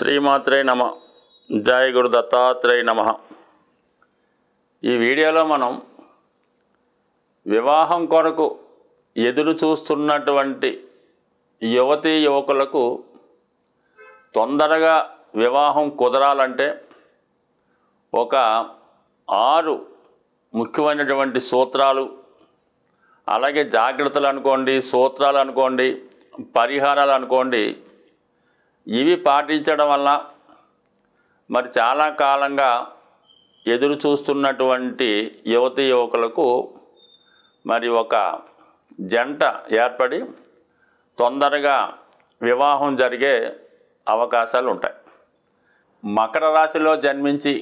శ్రీమాత్రే నమ. జయ గురు దత్తాత్రేయ నమ. ఈ వీడియోలో మనం వివాహం కొరకు ఎదురు చూస్తున్నటువంటి యువతీ యువకులకు తొందరగా వివాహం కుదరాలంటే ఒక 6 ముఖ్యమైనటువంటి సూత్రాలు, అలాగే జాగ్రత్తలు అనుకోండి, సూత్రాలు అనుకోండి, పరిహారాలు అనుకోండి, ఇవి పాటించడం వల్ల మరి చాలా కాలంగా ఎదురు చూస్తున్నటువంటి యువతీ యువకులకు మరి ఒక జంట ఏర్పడి తొందరగా వివాహం జరిగే అవకాశాలు ఉంటాయి. మకర రాశిలో జన్మించి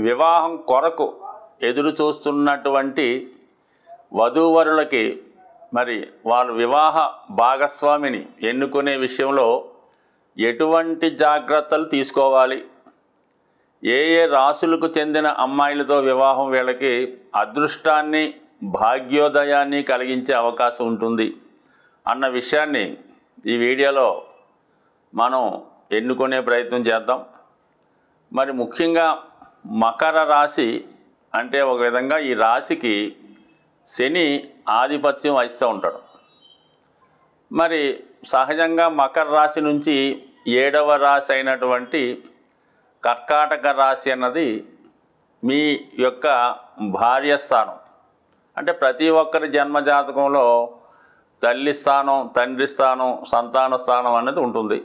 వివాహం కొరకు ఎదురు చూస్తున్నటువంటి వధూవరులకి మరి వాళ్ళు వివాహ భాగస్వామిని ఎన్నుకునే విషయంలో ఎటువంటి జాగ్రత్తలు తీసుకోవాలి, ఏ రాశులకు చెందిన అమ్మాయిలతో వివాహం వీళ్ళకి అదృష్టాన్ని, భాగ్యోదయాన్ని కలిగించే అవకాశం ఉంటుంది అన్న విషయాన్ని ఈ వీడియోలో మనం ఎన్నుకునే ప్రయత్నం చేద్దాం. మరి ముఖ్యంగా మకర రాశి అంటే ఒక విధంగా ఈ రాశికి శని ఆధిపత్యం వహిస్తూ ఉంటాడు. మరి సహజంగా మకర రాశి నుంచి 7వ రాశి అయినటువంటి కర్కాటక రాశి అన్నది మీ యొక్క భార్య స్థానం. అంటే ప్రతి ఒక్కరి జన్మజాతకంలో తల్లి స్థానం, తండ్రి స్థానం, సంతాన స్థానం అనేది ఉంటుంది.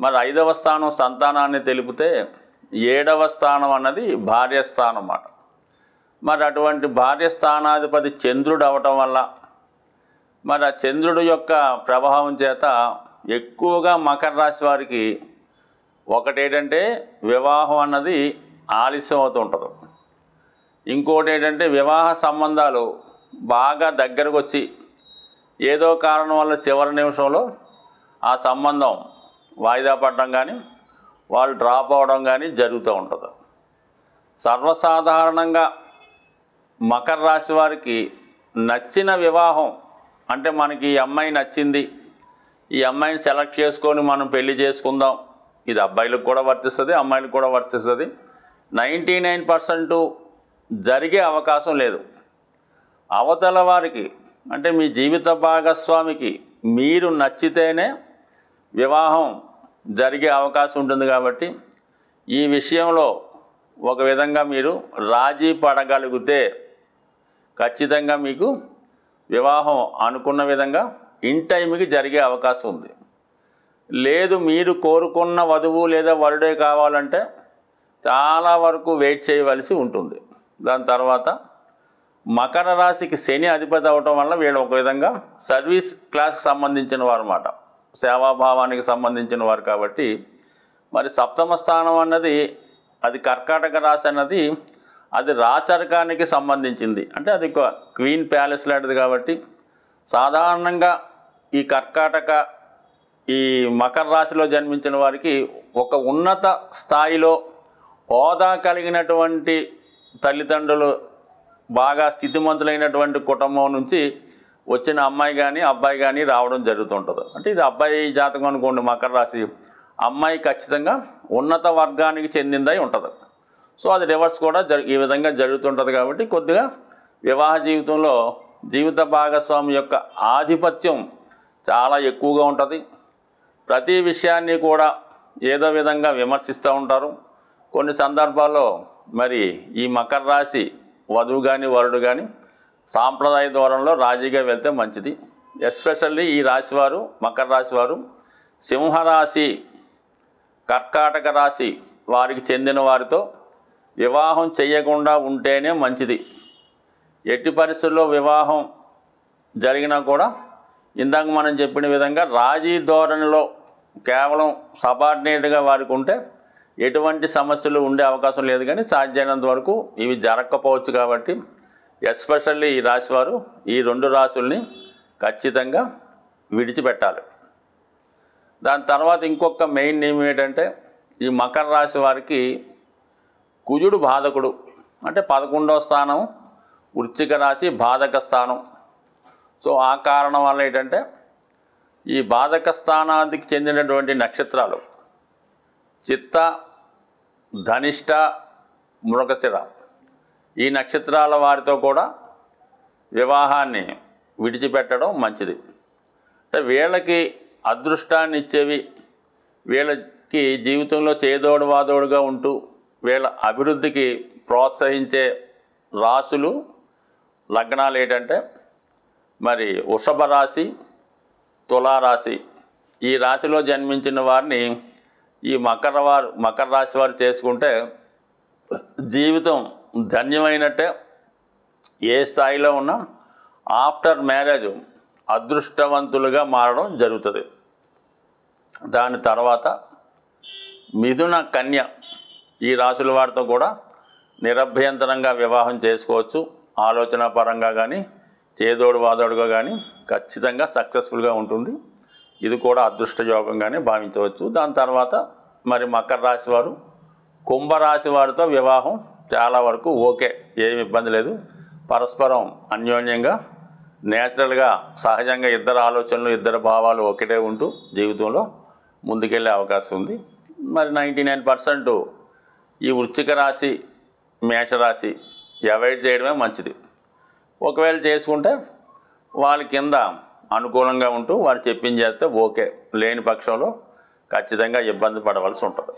మరి 5వ స్థానం సంతానాన్ని తెలిపితే 7వ స్థానం అన్నది భార్య స్థానం అన్నమాట. మరి అటువంటి భార్య స్థానాధిపతి చంద్రుడు అవటం వల్ల మరి ఆ చంద్రుడు యొక్క ప్రభావం చేత ఎక్కువగా మకర రాశి వారికి ఒకటేంటంటే వివాహం అన్నది ఆలస్యం అవుతూ ఉంటుంది. ఇంకోటి ఏంటంటే వివాహ సంబంధాలు బాగా దగ్గరకు వచ్చి ఏదో కారణం వల్ల చివరి నిమిషంలో ఆ సంబంధం వాయిదా పడడం కానీ వాళ్ళు డ్రాప్ అవ్వడం కానీ జరుగుతూ ఉంటుంది. సర్వసాధారణంగా మకర రాశి వారికి నచ్చిన వివాహం అంటే మనకి ఈ అమ్మాయి నచ్చింది, ఈ అమ్మాయిని సెలెక్ట్ చేసుకొని మనం పెళ్లి చేసుకుందాం, ఇది అబ్బాయిలకు కూడా వర్తిస్తుంది, అమ్మాయిలకు కూడా వర్తిస్తుంది. 99% జరిగే అవకాశం లేదు. అవతల వారికి అంటే మీ జీవిత భాగస్వామికి మీరు నచ్చితేనే వివాహం జరిగే అవకాశం ఉంటుంది. కాబట్టి ఈ విషయంలో ఒక విధంగా మీరు రాజీ పడగలిగితే ఖచ్చితంగా మీకు వివాహం అనుకున్న విధంగా ఇన్ టైంకి జరిగే అవకాశం ఉంది. లేదు మీరు కోరుకున్న వధువు లేదా వరుడే కావాలంటే చాలా వరకు వెయిట్ చేయవలసి ఉంటుంది. దాని తర్వాత మకర రాశికి శని అధిపతి అవటం వల్ల వీళ్ళు ఒక విధంగా సర్వీస్ క్లాస్కి సంబంధించిన వారు అన్నమాట, సేవాభావానికి సంబంధించిన వారు. కాబట్టి మరి 7వ స్థానం అన్నది అది కర్కాటక రాశి అన్నది అది రాచరికానికి సంబంధించింది. అంటే అది క్వీన్ ప్యాలెస్ లాంటిది. కాబట్టి సాధారణంగా ఈ కర్కాటక ఈ మకర రాశిలో జన్మించిన వారికి ఒక ఉన్నత స్థాయిలో హోదా కలిగినటువంటి తల్లిదండ్రులు, బాగా స్థితిమంతులైనటువంటి కుటుంబం నుంచి వచ్చిన అమ్మాయి కానీ అబ్బాయి కానీ రావడం జరుగుతుంటుంది. అంటే ఇది అబ్బాయి జాతకం అనుకోండి మకర రాశి, అమ్మాయి ఖచ్చితంగా ఉన్నత వర్గానికి చెందిందై ఉంటుంది. సో అది రివర్స్ కూడా ఈ విధంగా జరుగుతుంటుంది. కాబట్టి కొద్దిగా వివాహ జీవితంలో జీవిత భాగస్వామి యొక్క ఆధిపత్యం చాలా ఎక్కువగా ఉంటుంది. ప్రతి విషయాన్ని కూడా ఏదో విధంగా విమర్శిస్తూ ఉంటారు. కొన్ని సందర్భాల్లో మరి ఈ మకర రాశి వధువు కానీ వరుడు కానీ సాంప్రదాయ ధోరణిలో రాజీగా వెళ్తే మంచిది. ఎస్పెషల్లీ ఈ రాశివారు మకర రాశి వారు సింహరాశి, కర్కాటక రాశి వారికి చెందిన వారితో వివాహం చేయకుండా ఉంటేనే మంచిది. ఎట్టి పరిస్థితుల్లో వివాహం జరిగినా కూడా ఇందాక మనం చెప్పిన విధంగా రాజీ ధోరణిలో కేవలం సబార్డినేట్గా వారికి ఉంటే ఎటువంటి సమస్యలు ఉండే అవకాశం లేదు. కానీ సాధ్యమైనంత వరకు ఇవి జరగకపోవచ్చు. కాబట్టి ఎస్పెషల్లీ ఈ రాశివారు ఈ 2 రాశుల్ని ఖచ్చితంగా విడిచిపెట్టాలి. దాని తర్వాత ఇంకొక మెయిన్ నేమ్ ఏంటంటే ఈ మకర రాశి వారికి కుజుడు బాధకుడు. అంటే 11వ స్థానం వృశ్చిక రాశి బాధక స్థానం. సో ఆ కారణం వల్ల ఏంటంటే ఈ బాధక స్థానానికి చెందినటువంటి నక్షత్రాలు చిత్త, ధనిష్ట, మృగశిర ఈ నక్షత్రాల వారితో కూడా వివాహాన్ని విడిచిపెట్టడం మంచిది. అంటే వీళ్ళకి అదృష్టాన్ని ఇచ్చేవి, వీళ్ళకి జీవితంలో చేదోడు వాదోడుగా ఉంటూ వీళ్ళ అభివృద్ధికి ప్రోత్సహించే రాశులు, లగ్నాలు ఏంటంటే మరి వృషభ రాశి, తులారాశి. ఈ రాశిలో జన్మించిన వారిని ఈ మకర రాశి వారు చేసుకుంటే జీవితం ధన్యమైనట్టే. ఏ స్థాయిలో ఉన్నా ఆఫ్టర్ మ్యారేజ్ అదృష్టవంతులుగా మారడం జరుగుతుంది. దాని తర్వాత మిథున, కన్య ఈ రాశుల వారితో కూడా నిరభ్యంతరంగా వివాహం చేసుకోవచ్చు. ఆలోచన పరంగా కానీ చేదోడు వాదోడుగా కానీ ఖచ్చితంగా సక్సెస్ఫుల్గా ఉంటుంది. ఇది కూడా అదృష్ట యోగంగానే భావించవచ్చు. దాని తర్వాత మరి మకర రాశి వారు కుంభరాశి వారితో వివాహం చాలా వరకు ఓకే, ఏమి ఇబ్బంది లేదు. పరస్పరం అన్యోన్యంగా నేచురల్గా సహజంగా ఇద్దరు ఆలోచనలు, ఇద్దరు భావాలు ఒకటే ఉంటూ జీవితంలో ముందుకెళ్ళే అవకాశం ఉంది. మరి 99% ఈ వృశ్చిక రాశి, మేషరాశి అవాయిడ్ చేయడమే మంచిది. ఒకవేళ చేసుకుంటే వాళ్ళ కింద అనుకూలంగా ఉంటూ వారు చెప్పింది చేస్తే ఓకే, లేని పక్షంలో ఖచ్చితంగా ఇబ్బంది పడవలసి ఉంటుంది.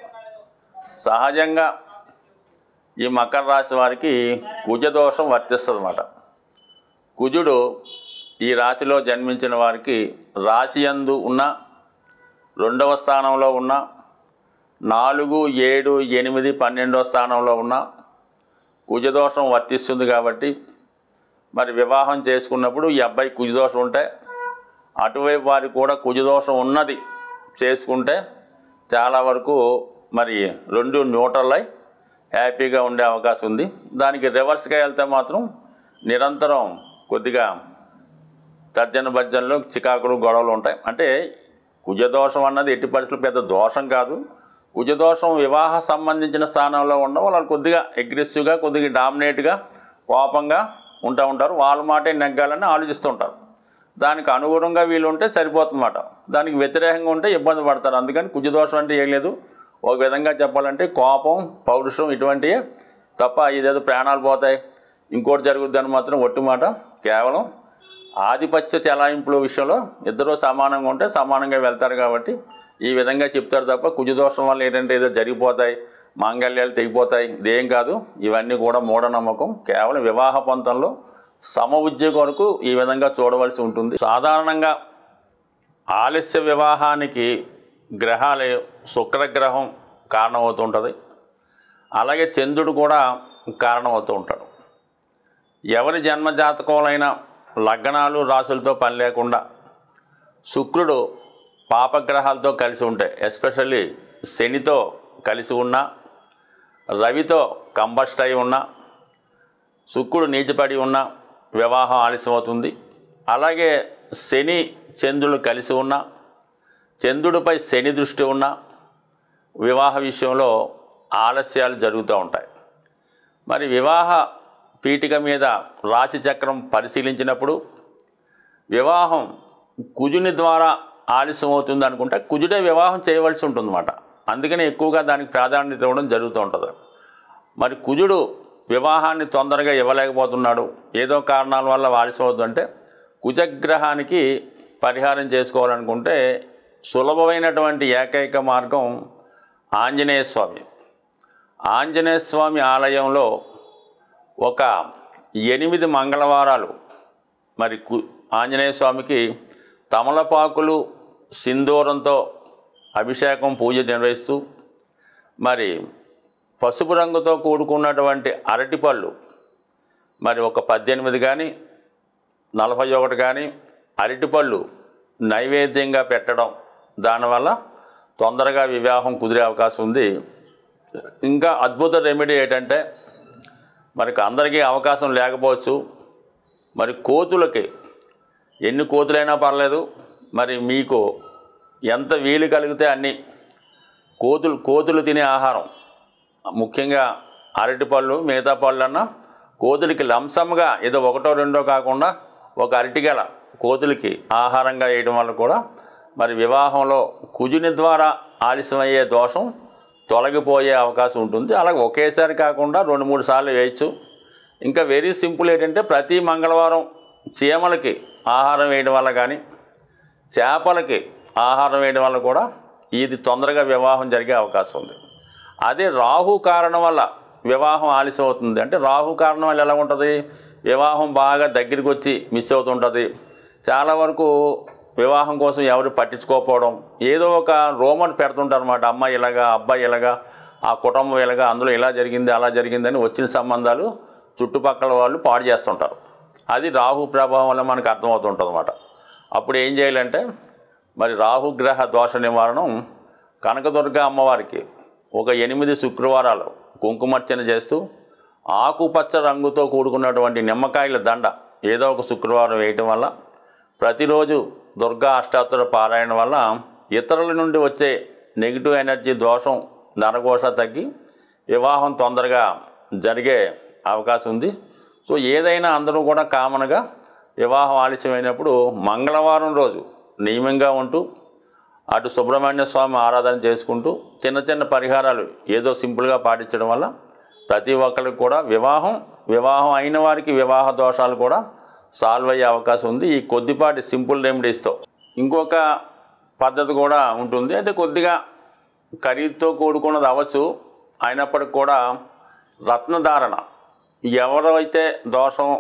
సహజంగా ఈ మకర రాశి వారికి కుజదోషం వర్తిస్తుంది అన్నమాట. కుజుడు ఈ రాశిలో జన్మించిన వారికి రాశి యందు ఉన్న 2వ స్థానంలో ఉన్న 4, 7, 8, 12వ స్థానంలో ఉన్న కుజదోషం వర్తిస్తుంది. కాబట్టి మరి వివాహం చేసుకున్నప్పుడు ఈ అబ్బాయి కుజదోషం ఉంటే అటువైపు వారికి కూడా కుజదోషం ఉన్నది చేసుకుంటే చాలా వరకు మరి 2 న్యూట్రల్ అయి హ్యాపీగా ఉండే అవకాశం ఉంది. దానికి రివర్స్గా వెళ్తే మాత్రం నిరంతరం కొద్దిగా తర్జన భర్జనలు, చికాకులు, గొడవలు ఉంటాయి. అంటే కుజదోషం అన్నది ఎట్టి పరిస్థితులు పెద్ద దోషం కాదు. కుజదోషం వివాహ సంబంధించిన స్థానంలో ఉండడం వాళ్ళు కొద్దిగా అగ్రెసివ్గా, కొద్దిగా డామినేట్గా, కోపంగా ఉంటారు. వాళ్ళ మాటే నెగ్గాలని ఆలోచిస్తుంటారు. దానికి అనుగుణంగా వీళ్ళు ఉంటే సరిపోతుందన్నమాట. దానికి వ్యతిరేకంగా ఉంటే ఇబ్బంది పడతారు. అందుకని కుజదోషం అంటే ఏం లేదు. ఒక విధంగా చెప్పాలంటే కోపం, పౌరుషం ఇటువంటివే తప్ప ఇదేదో ప్రాణాలు పోతాయి, ఇంకోటి జరుగుద్దని మాత్రం ఒట్టి మాట. కేవలం ఆధిపత్య చెలాయింపుల విషయంలో ఇద్దరూ సమానంగా ఉంటే సమానంగా వెళ్తారు. కాబట్టి ఈ విధంగా చెప్తారు తప్ప కుజదోషం వల్ల ఏంటంటే ఏదో జరిగిపోతాయి, మాంగళ్యాలు తెగిపోతాయి, ఇదేం కాదు. ఇవన్నీ కూడా మూఢనమ్మకం. కేవలం వివాహ పంతంలో సమ ఉద్యోగం వరకు ఈ విధంగా చూడవలసి ఉంటుంది. సాధారణంగా ఆలస్య వివాహానికి గ్రహాలు శుక్రగ్రహం కారణమవుతుంటుంది, అలాగే చంద్రుడు కూడా కారణమవుతూ ఉంటాడు. ఎవరి జన్మజాతకంలైన లగ్నాలు, రాశులతో పని లేకుండా శుక్రుడు పాపగ్రహాలతో కలిసి ఉంటాయి. ఎస్పెషల్లీ శనితో కలిసి ఉన్న, రవితో కంబస్ట్ అయి ఉన్న, శుక్రుడు నీచపడి ఉన్న వివాహం ఆలస్యం అవుతుంది. అలాగే శని, చంద్రుడు కలిసి ఉన్న, చంద్రుడిపై శని దృష్టి ఉన్న వివాహ విషయంలో ఆలస్యాలు జరుగుతూ ఉంటాయి. మరి వివాహ పీఠిక మీద రాశి చక్రం పరిశీలించినప్పుడు వివాహం కుజుని ద్వారా ఆలస్యం అవుతుంది అనుకుంటే కుజుడే వివాహం చేయవలసి ఉంటుందన్నమాట. అందుకని ఎక్కువగా దానికి ప్రాధాన్యత ఇవ్వడం జరుగుతూ ఉంటుంది. మరి కుజుడు వివాహాన్ని తొందరగా ఇవ్వలేకపోతున్నాడు, ఏదో కారణాల వల్ల ఆలస్యం అవుతుందంటే కుజగ్రహానికి పరిహారం చేసుకోవాలనుకుంటే సులభమైనటువంటి ఏకైక మార్గం ఆంజనేయ స్వామి. ఆంజనేయ స్వామి ఆలయంలో ఒక 8 మంగళవారాలు మరి ఆంజనేయ స్వామికి తమలపాకులు, సింధూరంతో అభిషేకం, పూజ నిర్వహిస్తూ మరి పసుపు రంగుతో కూడుకున్నటువంటి అరటిపళ్ళు మరి ఒక 18 కానీ 41 కానీ అరటిపళ్ళు నైవేద్యంగా పెట్టడం, దానివల్ల తొందరగా వివాహం కుదిరే అవకాశం ఉంది. ఇంకా అద్భుత రెమెడీ ఏంటంటే మనకి అందరికీ అవకాశం లేకపోవచ్చు, మరి కోతులకి ఎన్ని కోతులైనా పర్లేదు, మరి మీకు ఎంత వీలు కలిగితే అన్ని కోతులు తినే ఆహారం, ముఖ్యంగా అరటిపళ్ళు, మిగతా పళ్ళు అన్నా కోతులకి లంసంగా ఏదో 1, 2 కాకుండా ఒక అరటిగెల కోతులకి ఆహారంగా వేయడం వల్ల కూడా మరి వివాహంలో కుజుని ద్వారా ఆలస్యమయ్యే దోషం తొలగిపోయే అవకాశం ఉంటుంది. అలాగే ఒకేసారి కాకుండా 2-3 సార్లు వేయచ్చు. ఇంకా వెరీ సింపుల్ ఏంటంటే ప్రతి మంగళవారం చీమలకి ఆహారం వేయడం వల్ల కానీ చేపలకి ఆహారం వేయడం వల్ల కూడా ఇది తొందరగా వివాహం జరిగే అవకాశం ఉంది. అదే రాహు కారణం వల్ల వివాహం ఆలస్యం అవుతుంది. అంటే రాహు కారణం వల్ల ఎలా ఉంటుంది, వివాహం బాగా దగ్గరికి వచ్చి మిస్ అవుతుంటుంది. చాలా వరకు వివాహం కోసం ఎవరు పట్టించుకోకపోవడం, ఏదో ఒక రూమర్ పెడుతుంటారు అన్నమాట. అమ్మాయి ఇలాగా, అబ్బాయి ఇలాగా, ఆ కుటుంబం ఇలాగా, అందులో ఇలా జరిగింది అలా జరిగిందని వచ్చిన సంబంధాలు చుట్టుపక్కల వాళ్ళు పాడు చేస్తుంటారు. అది రాహు ప్రభావం వల్ల మనకు అర్థమవుతుంటుంది అన్నమాట. అప్పుడు ఏం చేయాలంటే మరి రాహుగ్రహ దోష నివారణం కనకదుర్గ అమ్మవారికి ఒక 8 శుక్రవారాలు కుంకుమార్చన చేస్తూ ఆకుపచ్చ రంగుతో కూడుకున్నటువంటి నిమ్మకాయల దండ ఏదో ఒక శుక్రవారం వేయటం వల్ల, ప్రతిరోజు దుర్గా అష్టాత్తర పారాయణ వల్ల ఇతరుల నుండి వచ్చే నెగిటివ్ ఎనర్జీ దోషం నరఘోష తగ్గి వివాహం తొందరగా జరిగే అవకాశం ఉంది. సో ఏదైనా అందరూ కూడా కామన్గా వివాహం ఆలస్యమైనప్పుడు మంగళవారం రోజు నియమంగా ఉంటూ అటు సుబ్రహ్మణ్య స్వామి ఆరాధన చేసుకుంటూ చిన్న చిన్న పరిహారాలు ఏదో సింపుల్గా పాటించడం వల్ల ప్రతి ఒక్కరికి కూడా వివాహం అయిన వారికి వివాహ దోషాలు కూడా సాల్వ్ అయ్యే అవకాశం ఉంది ఈ కొద్దిపాటి సింపుల్ రెమెడీస్తో. ఇంకొక పద్ధతి కూడా ఉంటుంది. అయితే కొద్దిగా ఖరీదుతో కూడుకున్నది అవ్వచ్చు. అయినప్పటికి కూడా రత్నధారణ, ఎవరైతే దోషం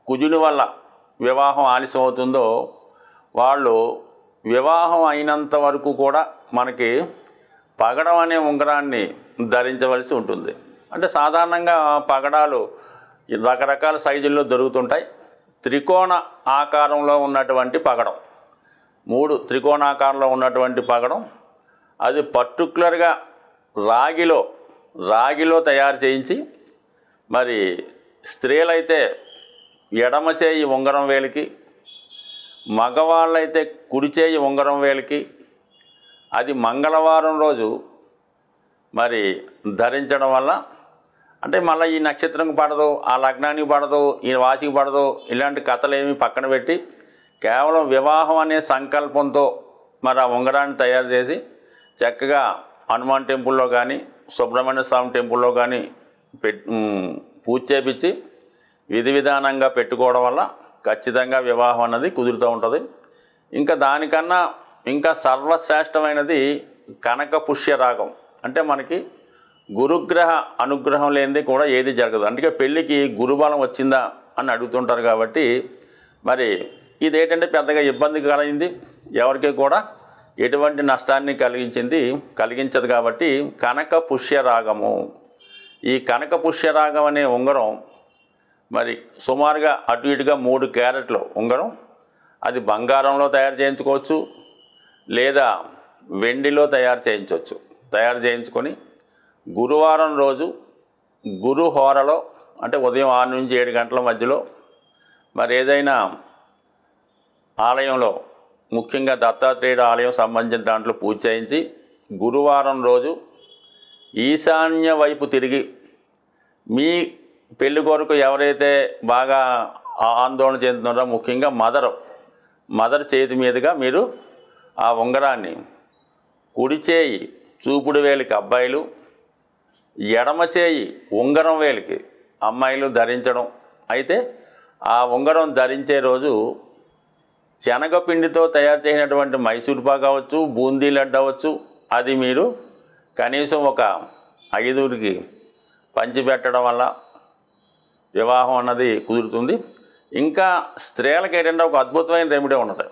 కుజుని వల్ల వివాహం ఆలస్యం అవుతుందో వాళ్ళు వివాహం అయినంత వరకు కూడా మనకి పగడం అనే ఉంగరాన్ని ధరించవలసి ఉంటుంది. అంటే సాధారణంగా పగడాలు రకరకాల సైజుల్లో దొరుకుతుంటాయి. త్రికోణ ఆకారంలో ఉన్నటువంటి పగడం, 3 త్రికోణాకారంలో ఉన్నటువంటి పగడం, అది పర్టికులర్గా రాగిలో తయారు చేయించి, మరి స్త్రీలైతే ఎడమ చేయి ఉంగరం వేలికి, మగవాళ్ళైతే కుడి చేయి ఉంగరం వేలికి, అది మంగళవారం రోజు మరి ధరించడం వల్ల, అంటే మళ్ళీ ఈ నక్షత్రం పడదు, ఆ లగ్నానికి పడదు, ఈ వాసికి పడదు, ఇలాంటి కథలేమి పక్కన పెట్టి కేవలం వివాహం అనే సంకల్పంతో మరి ఆ ఉంగరాన్ని తయారు చేసి చక్కగా హనుమాన్ టెంపుల్లో కానీ సుబ్రహ్మణ్య స్వామి టెంపుల్లో కానీ పూజ చేపించి విధి విధానంగా పెట్టుకోవడం వల్ల ఖచ్చితంగా వివాహం అన్నది కుదురుతూ ఉంటుంది. ఇంకా దానికన్నా ఇంకా సర్వశ్రేష్టమైనది కనక పుష్య రాగం. అంటే మనకి గురుగ్రహ అనుగ్రహం లేనిది కూడా ఏది జరగదు. అందుకే పెళ్ళికి గురుబలం వచ్చిందా అని అడుగుతుంటారు. కాబట్టి మరి ఇదేంటంటే పెద్దగా ఇబ్బంది కలిగింది, ఎవరికి కూడా ఎటువంటి నష్టాన్ని కలిగించదు. కాబట్టి కనక పుష్యరాగము, ఈ కనక పుష్యరాగం అనే ఉంగరం మరి సుమారుగా అటు ఇటుగా 3 క్యారెట్ల ఉంగరం, అది బంగారంలో తయారు చేయించుకోవచ్చు లేదా వెండిలో తయారు చేయించుకొని గురువారం రోజు గురు హోరలో, అంటే ఉదయం 6 నుంచి 7 గంటల మధ్యలో మరి ఏదైనా ఆలయంలో, ముఖ్యంగా దత్తాత్రేయుడు ఆలయం సంబంధించిన దాంట్లో పూజ చేయించి గురువారం రోజు ఈశాన్య వైపు తిరిగి మీ పెళ్లి కొరకు ఎవరైతే బాగా ఆందోళన చెందుతున్నారో, ముఖ్యంగా మదర్ చేతి మీదుగా మీరు ఆ ఉంగరాన్ని కుడి చేయి చూపుడు వేలికి అబ్బాయిలు, ఎడమ చేయి ఉంగరం వేలికి అమ్మాయిలు ధరించడం. అయితే ఆ ఉంగరం ధరించే రోజు శనగపిండితో తయారు చేసినటువంటి మైసూర్ పాక్ అవ్వచ్చు, బూందీ లడ్డు అవ్వచ్చు, అది మీరు కనీసం ఒక 5కి పంచిపెట్టడం వల్ల వివాహం అన్నది కుదురుతుంది. ఇంకా స్త్రీలకు ఏంటంటే ఒక అద్భుతమైన రెమెడీ ఉన్నది.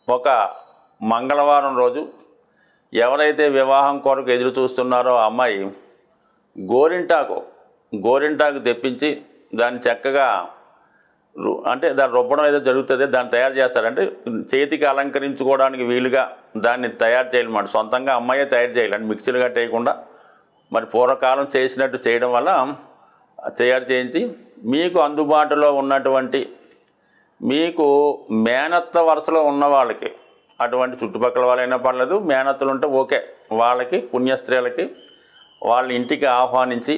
ఒక మంగళవారం రోజు ఎవరైతే వివాహం కొరకు ఎదురు చూస్తున్నారో ఆ అమ్మాయి గోరింటాకు తెప్పించి దాన్ని చక్కగా అంటే దాన్ని రుబ్బడం ఏదో జరుగుతుంది, దాన్ని తయారు చేస్తారంటే చేతికి అలంకరించుకోవడానికి వీలుగా దాన్ని తయారు చేయాలన్నమాట. సొంతంగా అమ్మాయే తయారు చేయాలి, అంటే మిక్సీలు కట్టేయకుండా మరి పూర్వకాలం చేసినట్టు చేయడం వల్ల తయారు చేయించి మీకు అందుబాటులో ఉన్నటువంటి మీకు మేనత్త వరుసలో ఉన్న వాళ్ళకి, అటువంటి చుట్టుపక్కల వాళ్ళైనా పర్లేదు, మేనత్తలు ఉంటే ఓకే, వాళ్ళకి పుణ్యస్త్రీలకి వాళ్ళ ఇంటికి ఆహ్వానించి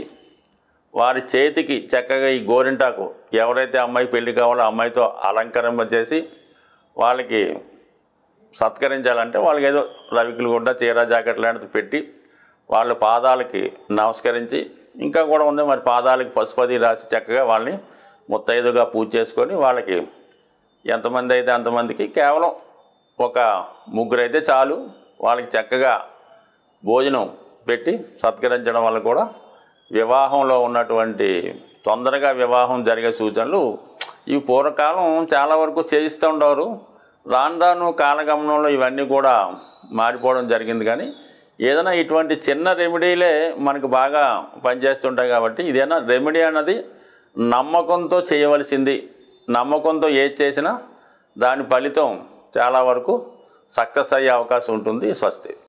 వారి చేతికి చక్కగా ఈ గోరింటాకు ఎవరైతే అమ్మాయి పెళ్లి కావాలో అమ్మాయితో అలంకరింప చేసి వాళ్ళకి సత్కరించాలంటే వాళ్ళకి ఏదో రవికులు గుడ్డ చీర జాకెట్ లాంటిది పెట్టి వాళ్ళ పాదాలకి నమస్కరించి, ఇంకా కూడా ఉంది మరి, పాదాలకి పసుపది రాసి చక్కగా వాళ్ళని ముత్తైదుగా పూజ చేసుకొని వాళ్ళకి ఎంతమంది అయితే అంతమందికి కేవలం ఒక ముగ్గురు అయితే చాలు వాళ్ళకి చక్కగా భోజనం పెట్టి సత్కరించడం వల్ల కూడా వివాహంలో ఉన్నటువంటి తొందరగా వివాహం జరిగే సూచనలు ఈ పూర్వకాలం చాలా వరకు చేయిస్తూ ఉండేవారు. రాను రాను కాలగమనంలో ఇవన్నీ కూడా మారిపోవడం జరిగింది. కానీ ఏదైనా ఇటువంటి చిన్న రెమెడీలే మనకు బాగా పనిచేస్తుంటాయి. కాబట్టి ఇదేనా రెమెడీ అన్నది నమ్మకంతో చేయవలసింది. నమ్మకంతో ఏది చేసినా దాని ఫలితం చాలా వరకు సక్సెస్ అయ్యే అవకాశం ఉంటుంది. స్వస్తి.